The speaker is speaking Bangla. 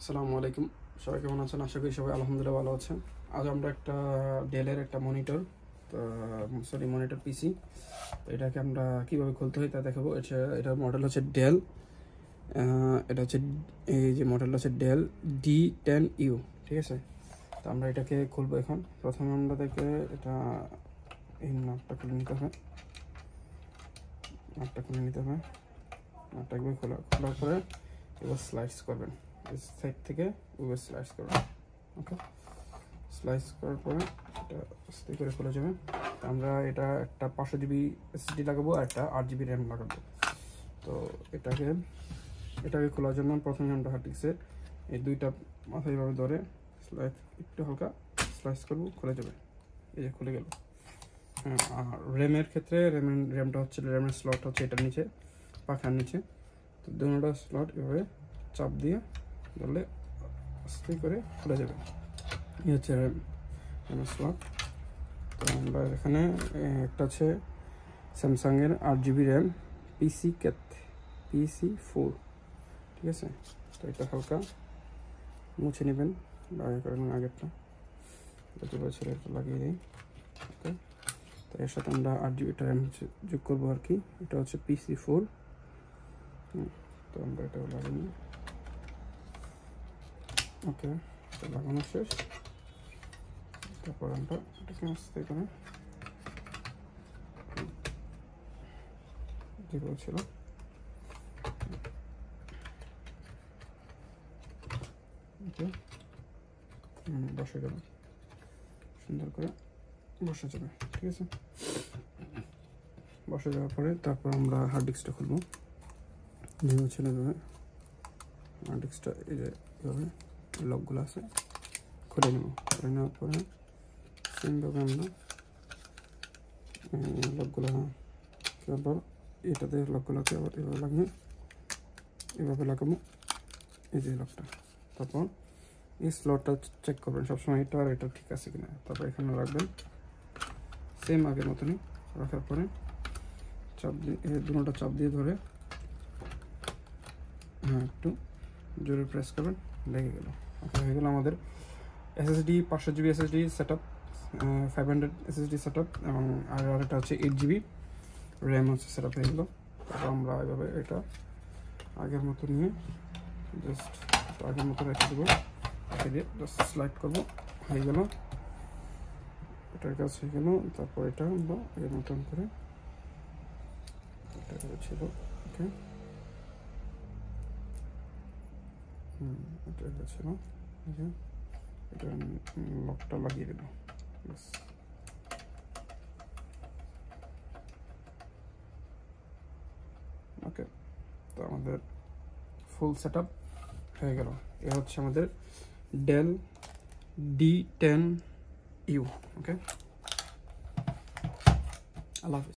আসসালামু আলাইকুম, সবাই কেমন আছেন? আশা করি সবাই আলহামদুলিল্লাহ ভালো আছেন। আজ আমরা একটা ডেলের একটা মনিটর মনিটর পিসি, এটাকে আমরা কিভাবে খুলতে হয় তা দেখাবো। এটার মডেল হচ্ছে ডেল, এটা হচ্ছে এই যে মডেলটা হচ্ছে ডেল D10U, ঠিক আছে। তো আমরা এটাকে খুলবো এখন। প্রথমে আমরা দেখে এটা এই নাটটা খুলে নিতে হবে, নাটটা একবার খোলার পরে এবার স্লাইস করবেন, সাইড থেকে এবার স্লাইস করবেন। ওকে, স্লাইস করার পরে এটা আস্তে করে খুলে যাবে। আমরা এটা একটা 500 GB SSD লাগাবো আর একটা 8 GB RAM লাগাবো। তো এটাকে খোলার জন্য প্রথমে আমরা হার্ড ডিস্কের এই দুইটা মাথা এইভাবে ধরে স্লাইস একটু হালকা স্লাইস করবো, খুলে যাবে। এই যে খুলে গেল। আর র্যামের ক্ষেত্রে র্যামটা হচ্ছে র্যামের স্লট হচ্ছে এটার নিচে, পাখার নিচে। তো দুটোটা স্লট এভাবে চাপ দিয়ে ধরলে আস্তে করে খুলে যাবে। এই হচ্ছে র্যামের স্লট। তো আমরা এখানে একটা হচ্ছে স্যামসাংয়ের 8 GB র্যাম PC4, ঠিক আছে। তো এটা হালকা মুছে নেবেন, আগে করেন আগেরটা যাতে বলছিল এটা লাগিয়ে দিই। ওকে, তো এর সাথে আমরা 8 GB র্যাম যোগ করবো আর কি। এটা হচ্ছে PC4। তো আমরা এটাও লাগিয়ে নিই। ওকে, এটা লাগানো শেষ। তারপর আমরা এটাকে আস্তে করে যেগুলো ছিল বসে যাবে, সুন্দর করে বসে যাবে, ঠিক আছে। বসে যাওয়ার পরে তারপর আমরা হার্ড ডিস্কটা খুলবো। যেগুলো ছিল এভাবে হার্ড ডিস্কটা এই যে এভাবে লকগুলো আছে খুলে নেব। খুলে নেওয়ার পরে সেমভাবে আমরা লকগুলো আবার এটাতে লকগুলোকে আবার এভাবে লাগাবো, এই যে লকটা। তারপর এই স্লটটা চেক করবেন সবসময়, এটা আর এটা ঠিক আছে কিনা। তারপর এখানে রাখবেন সেম আগের মতনই। রাখার পরে চাপ দিয়ে দুটোটা চাপ দিয়ে ধরে একটু জোরে প্রেস করবেন, লেগে গেল। ওকে, হয়ে গেল আমাদের SSD 500 GB SSD set up, 500 SSD set up, এবং আরেকটা হচ্ছে 8 GB র্যাম হচ্ছে সেট আপ হয়ে গেলো। তারপর আমরা এভাবে এটা আগের মতো নিয়ে জাস্ট আগের মতো রেখে দেবো, রেখে দিয়ে জাস্ট স্লাইড করবো, হয়ে গেল। এটার কাজ হয়ে গেল। তারপর এটা আমরা এর মতন করে এটা ছিল। ওকে, এটা ছিল, এটা লকটা লাগিয়ে দিল। ওকে, তো আমাদের ফুল সেট আপ হয়ে গেল। এ হচ্ছে আমাদের ডেল D10U। ওকে, আল্লাহ হাফিজ।